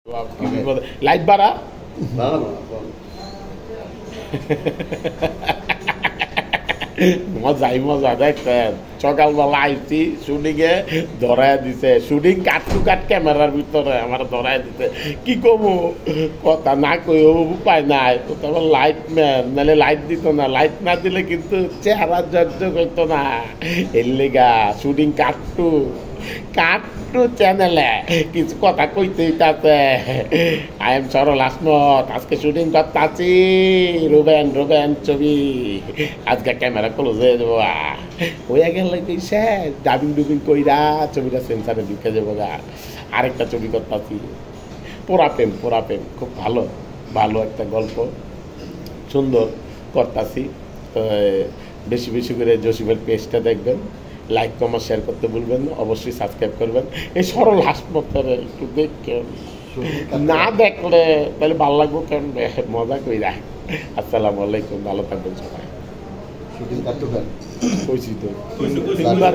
light বাড়া মজা দেখছেন সকালবেলা আইসি শুটিংয়ে ধরায় দিছে শুটিং কাট টু কাট ক্যামেরার ভিতরে আমার ধরায় দিছে কি কমু কথা না কই উপায় নাই তখন লাইট ম্যান নাহলে লাইট দিত না লাইট না দিলে কিন্তু চেহারা জর্জ করতো না এর লেগা শুটিং কাটটু চ্যানেলে কিছু কথা কইতেই তাতে আই এম সরল আসমত আজকে শুটিং করতেছি রুবেন ছবি আজকে ক্যামেরা ক্লোজ হয়ে যাবো হয়ে গেলে কইছে ডাবিং কইরা ছবিটা সেন্সারে ঢুকে যাবো গা আরেকটা ছবি করতেছি পোড়া প্রেম খুব ভালো একটা গল্প সুন্দর করতেছি তো বেশি করে জসিমের পেজটা দেখবেন লাইক কমেন্ট শেয়ার করতে ভুলবেন না অবশ্যই সাবস্ক্রাইব করবেন এই সরল হাসপাতালে একটু দেখেন না দেখলে তাহলে ভালো লাগবো কেন মজা কই রাখ আসসালামু আলাইকুম ভালো থাকবেন সবাই কইছি তো তিনবার